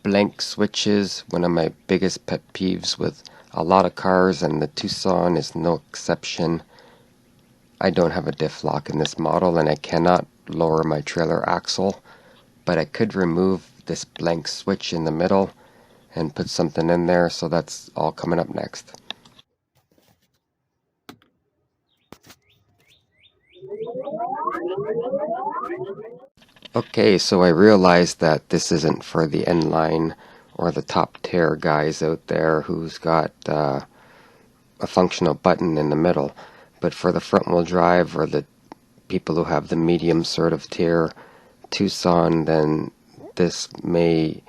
Blank switches, one of my biggest pet peeves with a lot of cars, and the Tucson is no exception. I don't have a diff lock in this model, and I cannot lower my trailer axle, but I could remove this blank switch in the middle and put something in there, so that's all coming up next. Okay, so I realized that this isn't for the end line or the top tier guys out there who's got a functional button in the middle, but for the front wheel drive or the people who have the medium sort of tier Tucson, then this may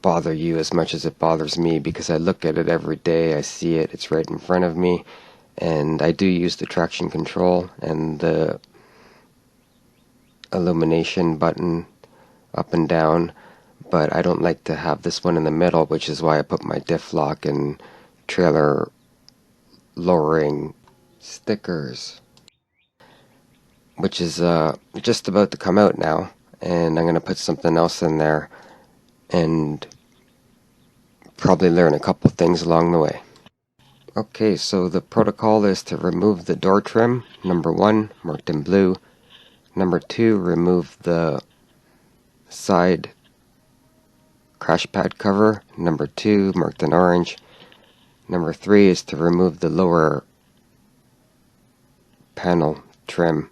bother you as much as it bothers me, because I look at it every day, I see it, it's right in front of me, and I do use the traction control and the illumination button up and down, but I don't like to have this one in the middle, which is why I put my diff lock and trailer lowering stickers, which is just about to come out now, and I'm going to put something else in there and probably learn a couple things along the way. Okay, so the protocol is to remove the door trim, number 1, marked in blue. Number 2, remove the side crash pad cover, number 2, marked in orange. Number 3 is to remove the lower panel trim,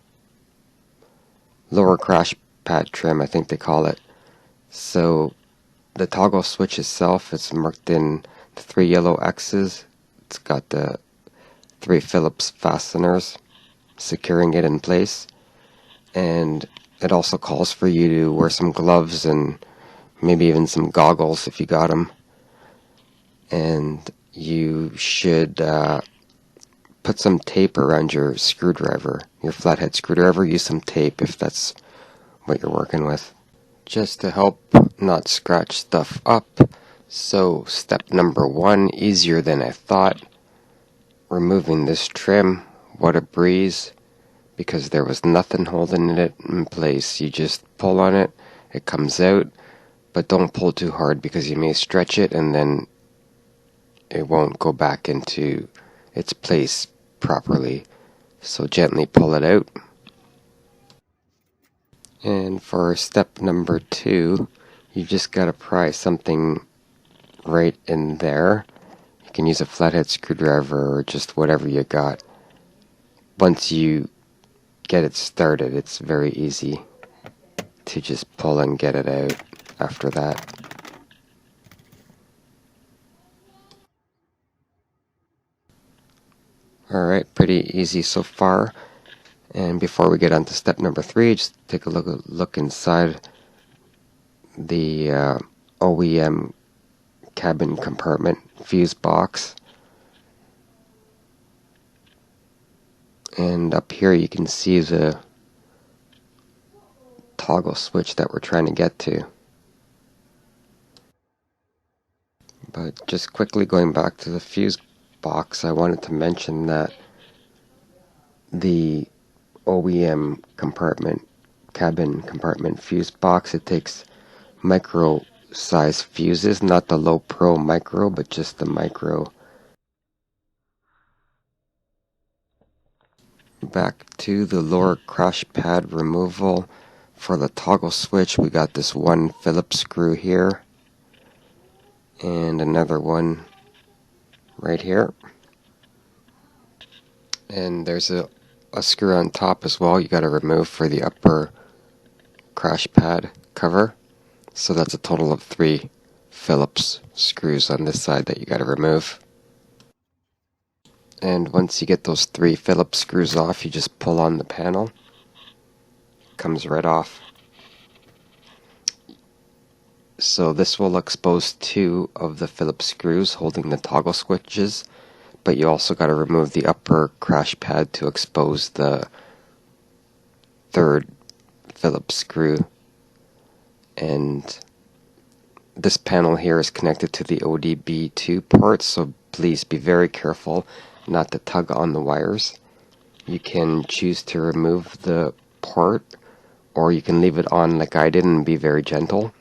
lower crash pad trim, I think they call it. So the toggle switch itself is marked in the 3 yellow X's. It's got the 3 Phillips fasteners securing it in place. And it also calls for you to wear some gloves and maybe even some goggles if you got them. And you should put some tape around your screwdriver, your flathead screwdriver. Use some tape if that's what you're working with, just to help not scratch stuff up. So step number 1, easier than I thought. Removing this trim. What a breeze, because there was nothing holding it in place. You just pull on it, it comes out, but don't pull too hard because you may stretch it and then it won't go back into its place properly. So gently pull it out. And for step number 2, you just gotta pry something right in there. You can use a flathead screwdriver or just whatever you got. Once you get it started, it's very easy to just pull and get it out after that. Alright, pretty easy so far. And before we get on to step number 3, just take a look inside the OEM cabin compartment fuse box. And up here you can see the toggle switch that we're trying to get to. But just quickly going back to the fuse box, I wanted to mention that the OEM compartment, cabin compartment fuse box, it takes micro size fuses, not the low pro micro, but just the micro. Back to the lower crash pad removal. For the toggle switch, we got this one Phillips screw here and another one right here, and there's a screw on top as well you got to remove for the upper crash pad cover. So that's a total of 3 Phillips screws on this side that you got to remove. And once you get those 3 Phillips screws off, you just pull on the panel. It comes right off. So this will expose 2 of the Phillips screws holding the toggle switches, but you also got to remove the upper crash pad to expose the 3rd Phillips screw. And this panel here is connected to the ODB2 port, so please be very careful not to tug on the wires. You can choose to remove the port, or you can leave it on like I did and be very gentle.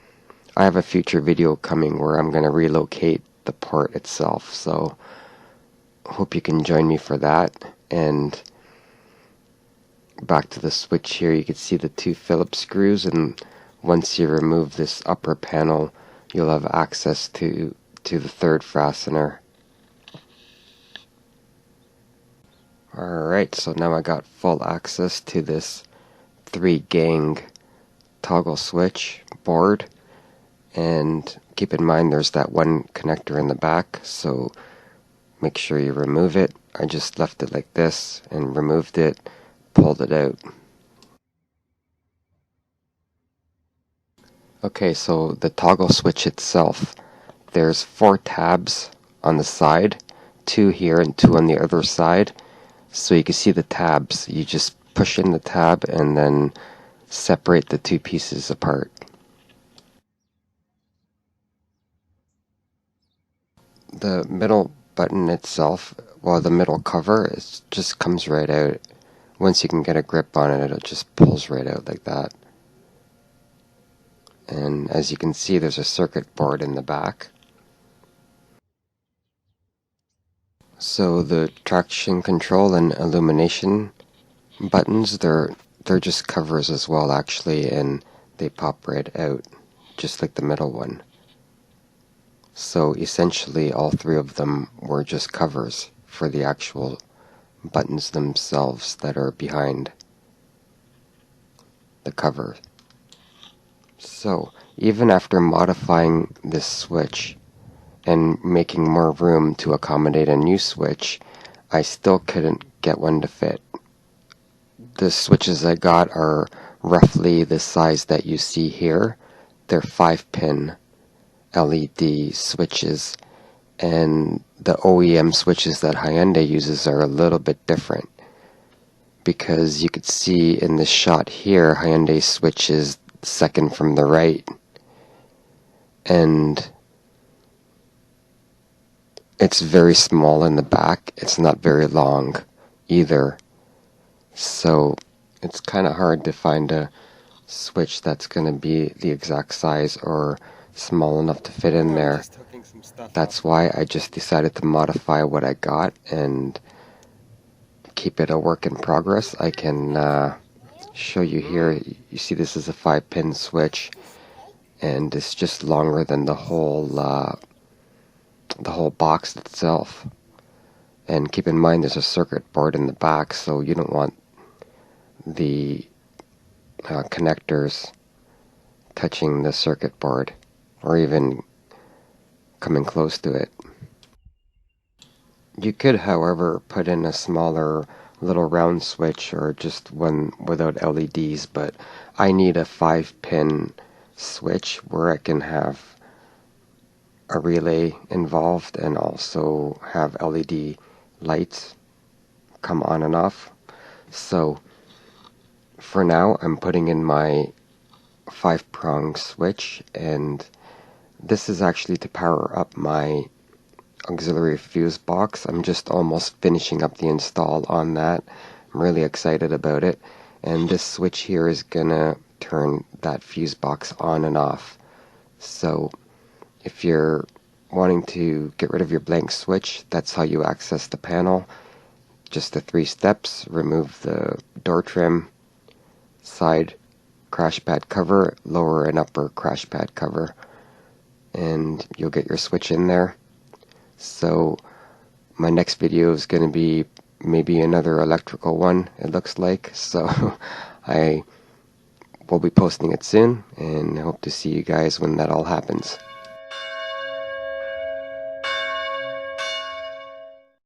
I have a future video coming where I'm going to relocate the port itself, so hope you can join me for that. And back to the switch here, you can see the two Phillips screws, and once you remove this upper panel, you'll have access to the third fastener. Alright, so now I got full access to this 3-gang toggle switch board, and keep in mind there's that one connector in the back, so make sure you remove it. I just left it like this and removed it, pulled it out. Okay, so the toggle switch itself, there's 4 tabs on the side, 2 here and 2 on the other side. So you can see the tabs. You just push in the tab and then separate the 2 pieces apart. The middle button itself, well, the middle cover, it just comes right out. Once you can get a grip on it, it just pulls right out like that. And as you can see, there's a circuit board in the back. So the traction control and illumination buttons, they're just covers as well, actually, and they pop right out, just like the middle one. So essentially all 3 of them were just covers for the actual buttons themselves that are behind the cover. So even after modifying this switch and making more room to accommodate a new switch, I still couldn't get one to fit. The switches I got are roughly the size that you see here. They're 5-pin LED switches, and the OEM switches that Hyundai uses are a little bit different, because you could see in this shot here, Hyundai switch is second from the right, and it's very small in the back. It's not very long either, so it's kind of hard to find a switch that's going to be the exact size or small enough to fit in there. That's why I just decided to modify what I got and keep it a work in progress. I can show you here. You see this is a 5-pin switch, and it's just longer than the whole box itself. And keep in mind there's a circuit board in the back, so you don't want the connectors touching the circuit board or even coming close to it. You could, however, put in a smaller little round switch or just one without LEDs, but I need a 5-pin switch where I can have a relay involved and also have LED lights come on and off. So for now, I'm putting in my 5-prong switch, and this is actually to power up my auxiliary fuse box. I'm just almost finishing up the install on that. I'm really excited about it, and this switch here is gonna turn that fuse box on and off. So if you're wanting to get rid of your blank switch, that's how you access the panel. Just the 3 steps: remove the door trim, side crash pad cover, lower and upper crash pad cover, and you'll get your switch in there. So my next video is going to be maybe another electrical one, it looks like, so I will be posting it soon, and hope to see you guys when that all happens.